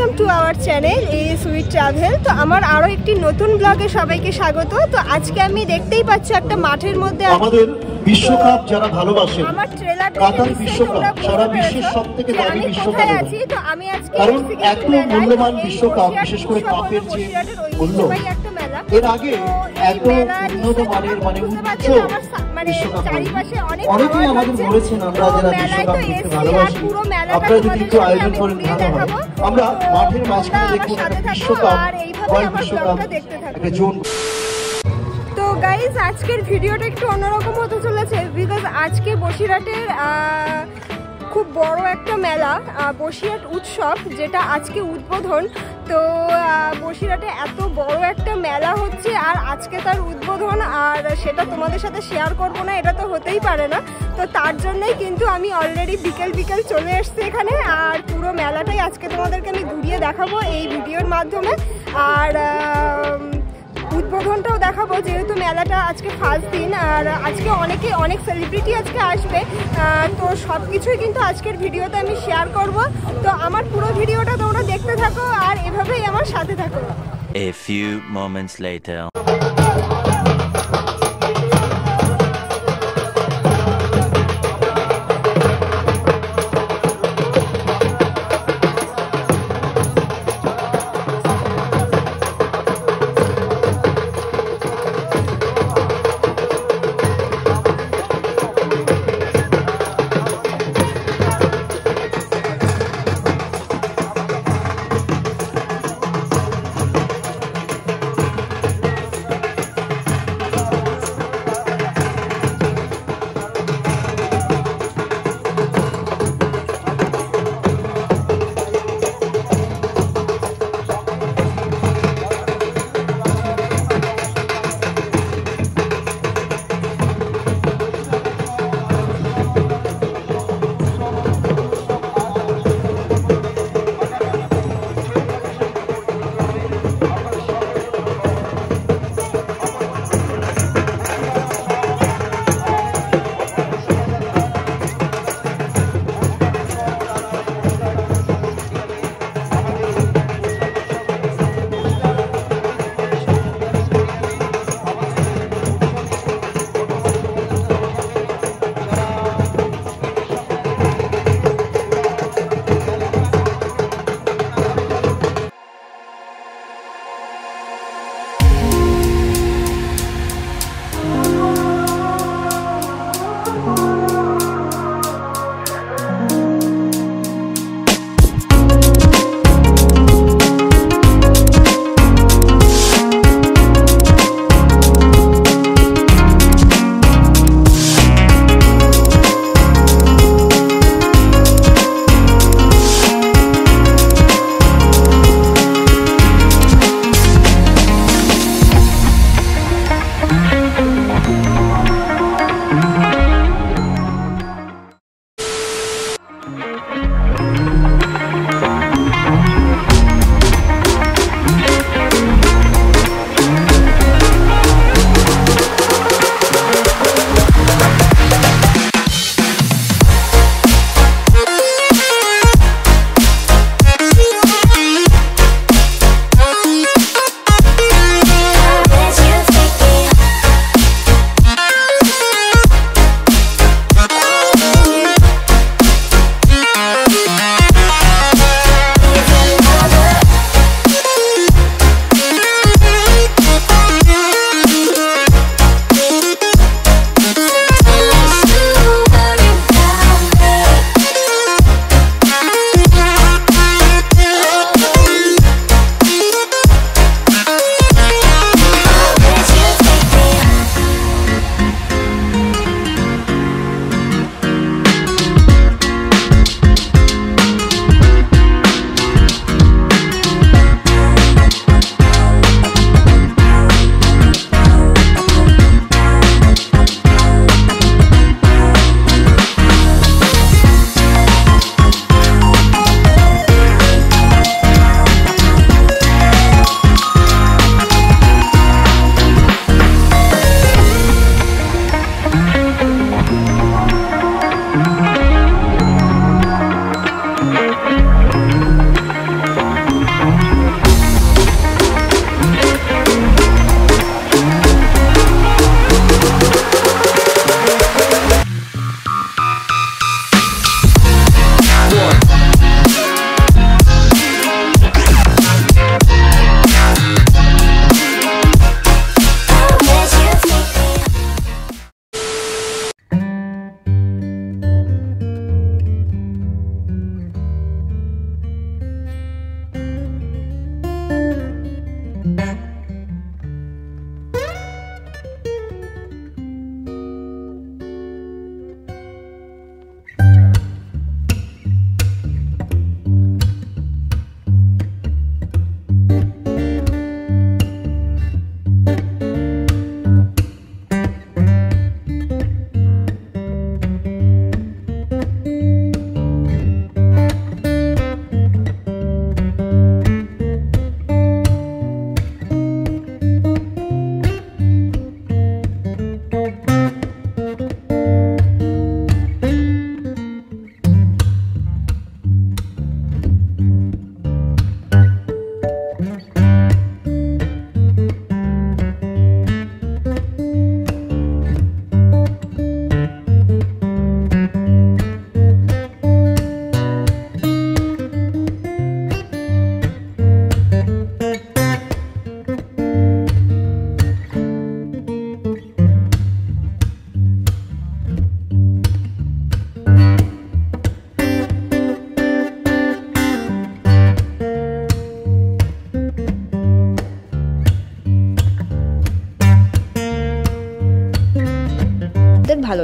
Welcome to our channel এই sweet travel. তো আমার আরো একটি নতুন ব্লগে সবাইকে স্বাগত। তো আজকে আমি দেখতেই পাচ্ছি একটা মাঠের মধ্যে আমাদের বিশ্বকাপ যারা ভালোবাসেন, আমার ট্রেলার কাতার বিশ্বকাপ সারা বিশ্বের সবথেকে দামি বিশ্বকাপ। তো আমি আজকে কারণ এত মূল্যবান বিশ্বকাপ, বিশেষ করে কাপের যে মূল্য, এর আগে এত উন্নত মানের উচ্চ বিশ্বকাপ অনেকেই আমাদের বলেছেন আমরা যারা বিশ্বকাপ দেখতে ভালোবাসি, আপনারা যদি একটু আয়োজন করেন ভালো হয়। আমরা মাঠের মাঝখানে দেখবো বিশ্বকাপ, ওয়ার্ল্ড বিশ্বকাপ একটা জোন। তো গাইজ আজকের ভিডিওটা একটু অন্যরকম হতে চলেছে, বিকজ আজকে বসিরহাটের খুব বড় একটা মেলা, বসিরহাট উৎসব, যেটা আজকে উদ্বোধন। তো বসিরহাটে এত বড় একটা মেলা হচ্ছে আর আজকে তার উদ্বোধন, আর সেটা তোমাদের সাথে শেয়ার করব না, এটা তো হতেই পারে না। তো তার জন্যই কিন্তু আমি অলরেডি বিকেল চলে এসেছি এখানে, আর পুরো মেলাটাই আজকে তোমাদেরকে আমি ঘুরিয়ে দেখাবো এই ভিডিওর মাধ্যমে। আর উদ্বোধনটাও দেখাবো, যেহেতু মেলাটা আজকে ফার্স্ট দিন আর আজকে অনেক সেলিব্রিটি আজকে আসবে। তো সব কিছুই কিন্তু আজকের ভিডিওতে আমি শেয়ার করব। তো আমার পুরো ভিডিওটা তোমরা দেখতে থাকো আর এভাবেই আমার সাথে থাকো। A few moments later.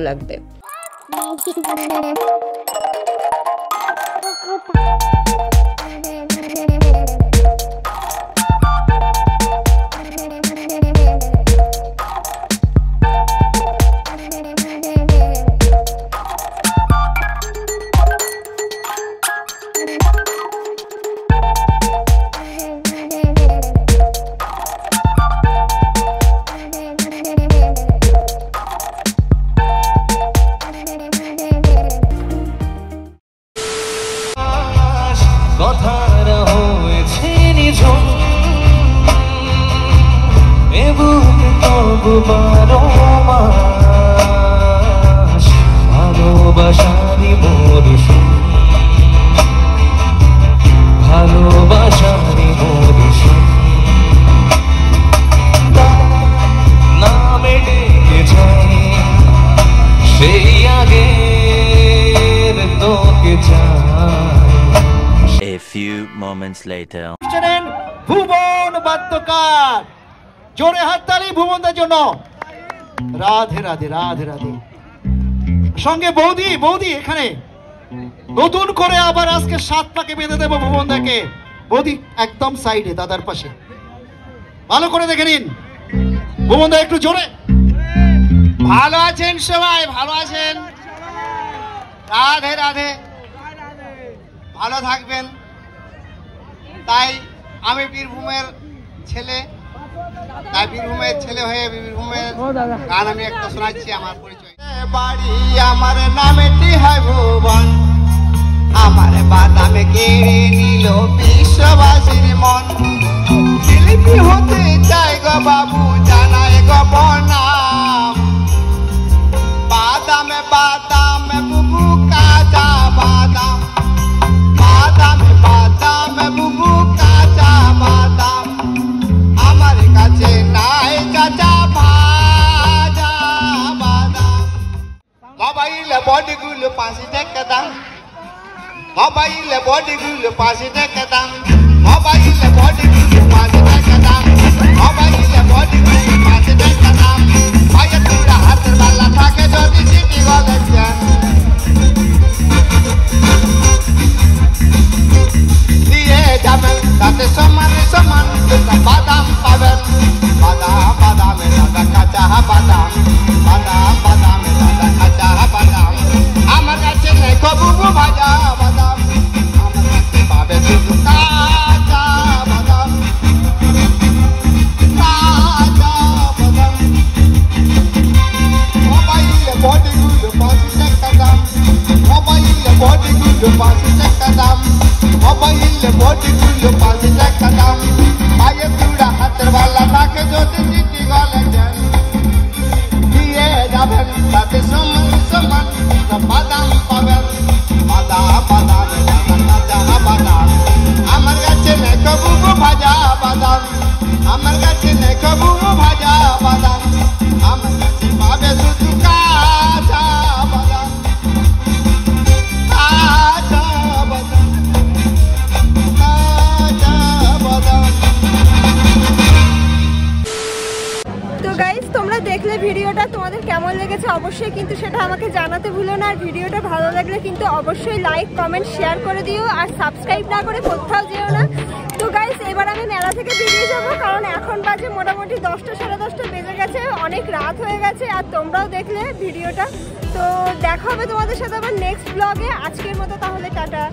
লাগবে। A few moments later. ভুবন বাদ্যকার, জোরে হাততালি ভুবনদের জন্য। রাধে রাধে রাধে রাধে। সঙ্গে বৌদি, বৌদি এখানে নতুন করে আবার আজকে 7 পাকে বেঁধে দেবো ভুবনদাকে। বৌদি একদম সাইডে দাদার পাশে, ভালো করে দেখে নিন। ভুবনদা একটু জোরে। ভালো আছেন সবাই? ভালো আছেন? রাধে রাধে, ভালো থাকবেন। তাই আমি বীরভূমের ছেলে, তাই বীরভূমের ছেলে হয়ে বীরভূমের গান আমি একটা শোনাচ্ছি। আমার পরিচয় বাড়ি, আমার নামেটি হয় ভুবন, আমার বাদামে কেড়ে নিল বিশ্ববাসীর মন। শিল্পী হতে চাই গো বাবু, জানাই গো বনাম। বাদামে বাদামে বুবু কাঁচা বাদাম, বাদামে বাদামে বুবু কাঁচা বাদাম। আমার কাছে নাই চাচা ভাজা বাদাম। মোবাইলে বডিগুলো 5 টাকা দাম, মোবাইলে বডিগুলো 5 টাকা দাম, মোবাইলে বডিগুলো 5 টাকা দাম, মোবাইলে বডিগুলো 5 টাকা দাম। ভাইয়া তোরা হাতের বালা থাকে যদি সিটি গলে যান, দিয়ে যাবেন তাতে সমান সমান বাদাম পাবেন। বাদাম বাদামে দাদা কাঁচা বাদাম, বাদাম বাদামে দাদা কাঁচা বাদাম। আমার কাছে নেই কবুবু ভাজা বাদাম, আমার কাছে পাবে শুধু কাঁচা বাদাম, কাঁচা বাদাম। মোবাইলে বডিগুলো 5 টাকা দাম, মোবাইলে বডিগুলো 5 টাকা দাম, মোবাইলে বডিগুলো 5 টাকা দাম। পায়ে চূড়া হাতের বালা থাকে যদি চিঠি গলে যান, দিয়ে যাবেন তাতে সমান সমান বাদাম পাবেন। বাদাম বাদামে দাদা কাঁচা বাদাম। আমার কাছে নেই কবুবু ভাজা বাদাম, আমার কাছে নেই কবুবু ভাজা বাদাম। আমার কাছে পাবে শুধু কাঁচা বাদাম, কাঁচা বাদাম, কাঁচা বাদাম। তো গাইস, তোমরা দেখলে ভিডিওটা, তোমাদের কেমন লেগেছে অবশ্যই কিন্তু সেটা আমাকে জানাতে ভুলো না। আর ভিডিওটা ভালো লাগলে কিন্তু অবশ্যই লাইক কমেন্ট শেয়ার করে দিও, আর সাবস্ক্রাইব না করে কোথাও যেও না। তো গাইস, এবার আমি মেলা থেকে বেরিয়ে যাবো, কারণ এখন বাজে মোটামুটি 10টা সাড়ে 10টা বেজে গেছে, অনেক রাত হয়ে গেছে। আর তোমরাও দেখলে ভিডিওটা, তো দেখা হবে তোমাদের সাথে আবার নেক্সট ব্লগে। আজকের মতো তাহলে টাটা।